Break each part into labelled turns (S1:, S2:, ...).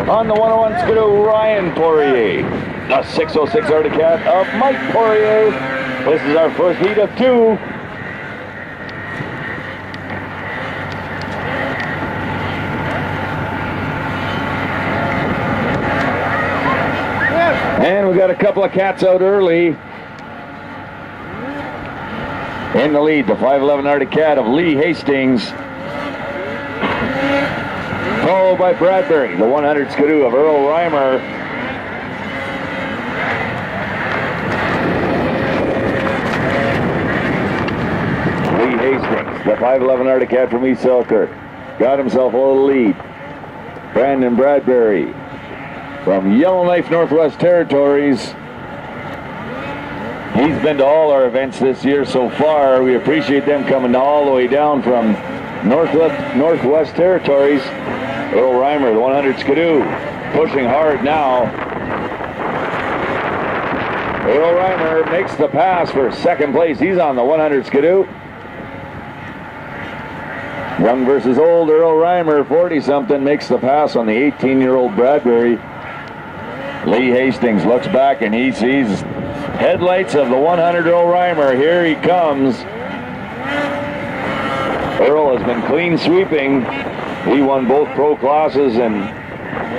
S1: On the 101 Skidoo, Ryan Poirier. The 606 Arctic Cat of Mike Poirier. This is our first heat of 2. And we got a couple of cats out early. In the lead, the 5'11" Arctic Cat of Lee Hastings. Followed by Bradbury, the 100 Skidoo of Earl Reimer. Lee Hastings, the 5'11" Arctic Cat from East Selkirk, got himself a little lead. Brandon Bradbury from Yellowknife, Northwest Territories. He's been to all our events this year so far. We appreciate them coming all the way down from Northwest Territories. Earl Reimer, the 100 Skidoo, pushing hard now. Earl Reimer makes the pass for second place. He's on the 100 Skidoo. Young versus old, Earl Reimer, 40-something, makes the pass on the 18-year-old Bradbury. Lee Hastings looks back and he sees headlights of the 100 Earl Reimer. Here he comes. Earl has been clean sweeping. He won both pro classes in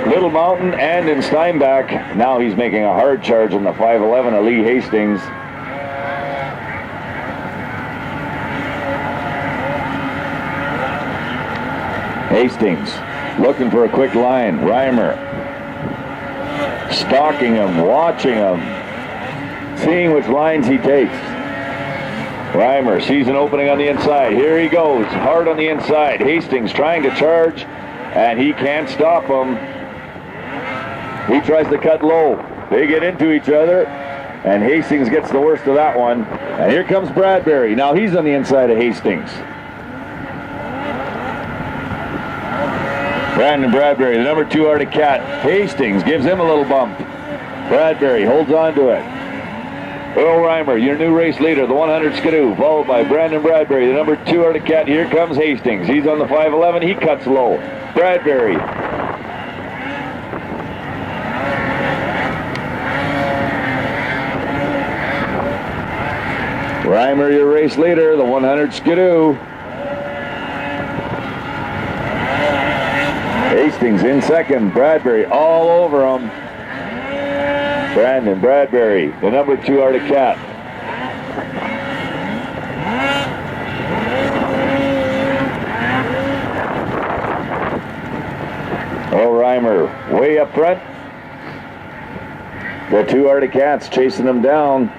S1: Little Mountain and in Steinbach. Now he's making a hard charge on the 5'11" of Lee Hastings. Hastings looking for a quick line. Reimer stalking him, watching him, seeing which lines he takes. Reimer sees an opening on the inside. Here he goes, hard on the inside. Hastings trying to charge, and he can't stop him. He tries to cut low. They get into each other, and Hastings gets the worst of that one. And here comes Bradbury. Now he's on the inside of Hastings. Brandon Bradbury, the number 2 Arctic Cat. Hastings gives him a little bump. Bradbury holds on to it. Earl Reimer, your new race leader, the 100 Skidoo, followed by Brandon Bradbury, the number 2 Arctic Cat. Here comes Hastings. He's on the 5'11". He cuts low. Bradbury. Reimer, your race leader, the 100 Skidoo. Hastings in second. Bradbury all over him. Brandon Bradbury, the number 2 Arctic Cat. Earl Reimer way up front. The 2 Arctic Cats chasing them down.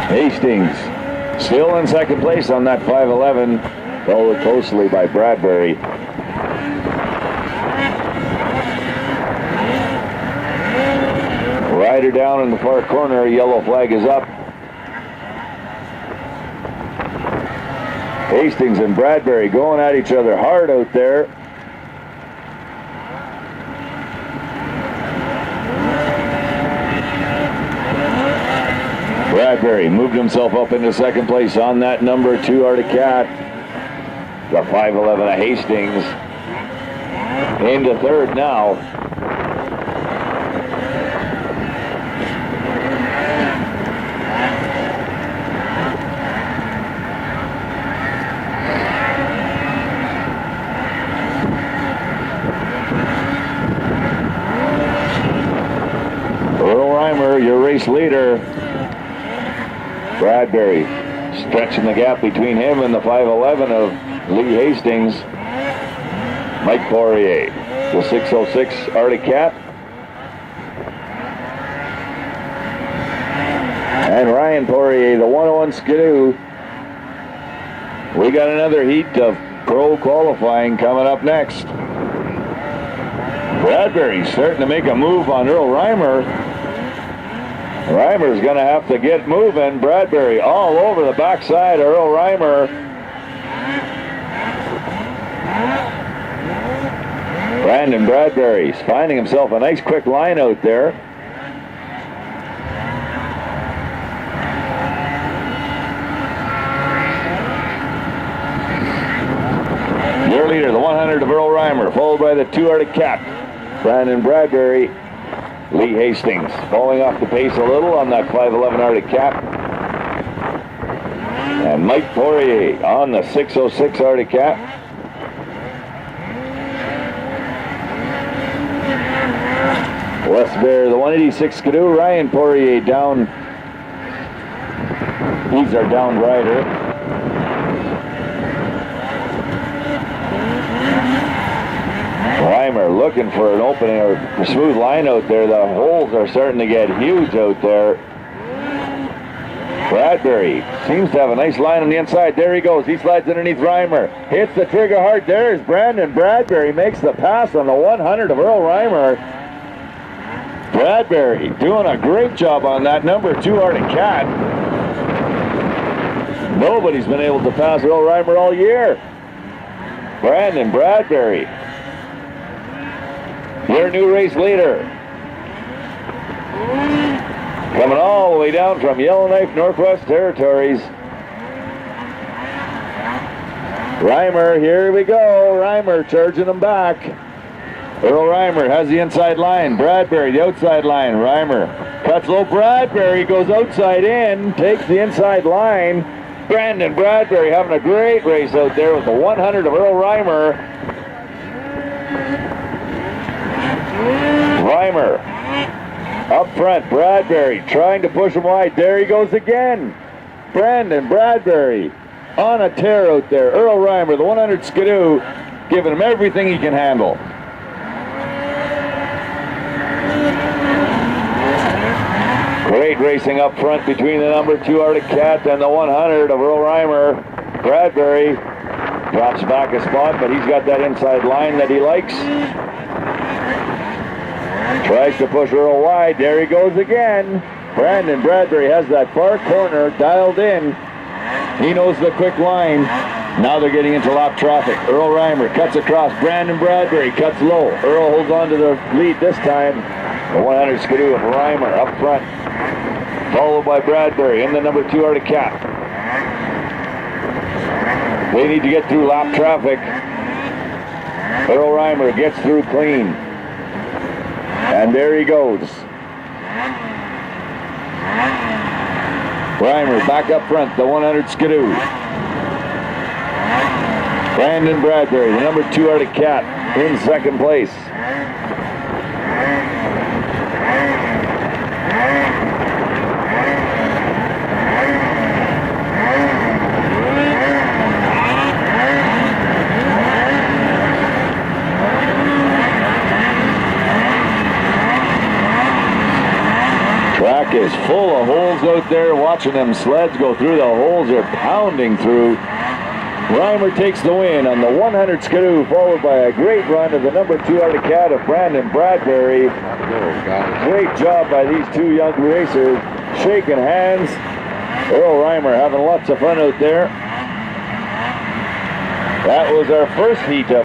S1: Hastings still in second place on that 5'11", followed closely by Bradbury. Rider down in the far corner, yellow flag is up. Hastings and Bradbury going at each other hard out there. Bradbury moved himself up into second place on that number 2 Arctic Cat. The 5'11" of Hastings into third now. Earl Reimer, your race leader. Bradbury stretching the gap between him and the 5'11" of Lee Hastings. Mike Poirier, the 606 Arctic Cat. And Ryan Poirier, the 101 Skidoo. We got another heat of pro qualifying coming up next. Bradbury starting to make a move on Earl Reimer. Reimer's going to have to get moving. Bradbury all over the backside of Earl Reimer. Brandon Bradbury's finding himself a nice quick line out there. 100 of Earl Reimer, followed by the 2 Arctic Cat, Brandon Bradbury, Lee Hastings falling off the pace a little on that 511 Arctic Cat. And Mike Poirier on the 606 Arctic Cat. West Bear, the 186 Skidoo, Ryan Poirier down. He's our down rider. Reimer looking for an opening or a smooth line out there. The holes are starting to get huge out there. Bradbury seems to have a nice line on the inside. There he goes. He slides underneath Reimer. Hits the trigger hard. There's Brandon Bradbury. Makes the pass on the 100 of Earl Reimer. Bradbury doing a great job on that number 2 Arctic Cat. Nobody's been able to pass Earl Reimer all year. Brandon Bradbury, your new race leader. Coming all the way down from Yellowknife, Northwest Territories. Reimer, here we go. Reimer charging them back. Earl Reimer has the inside line. Bradbury, the outside line. Reimer cuts low. Bradbury goes outside in, takes the inside line. Brandon Bradbury having a great race out there with the 100 of Earl Reimer. Reimer up front. Bradbury trying to push him wide. There he goes again. Brandon Bradbury on a tear out there. Earl Reimer, the 100 Skidoo, giving him everything he can handle. Great racing up front between the number 2 Arctic Cat and the 100 of Earl Reimer. Bradbury drops back a spot, but he's got that inside line that he likes. Tries to push Earl wide. There he goes again. Brandon Bradbury has that far corner dialed in. He knows the quick line. Now they're getting into lap traffic. Earl Reimer cuts across. Brandon Bradbury cuts low. Earl holds on to the lead this time. The 100 Skidoo of Reimer up front, followed by Bradbury in the number 2 Arctic Cat. They need to get through lap traffic. Earl Reimer gets through clean. And there he goes. Reimer back up front, the 100 Skidoo. Brandon Bradbury, the number 2 Arctic Cat, in second place. Track is full of holes out there. Watching them sleds go through. The holes are pounding through. Reimer takes the win on the 100 Skidoo, followed by a great run of the number 2 Arctic Cat of Brandon Bradbury. Great job by these 2 young racers. Shaking hands. Earl Reimer having lots of fun out there. That was our first heat of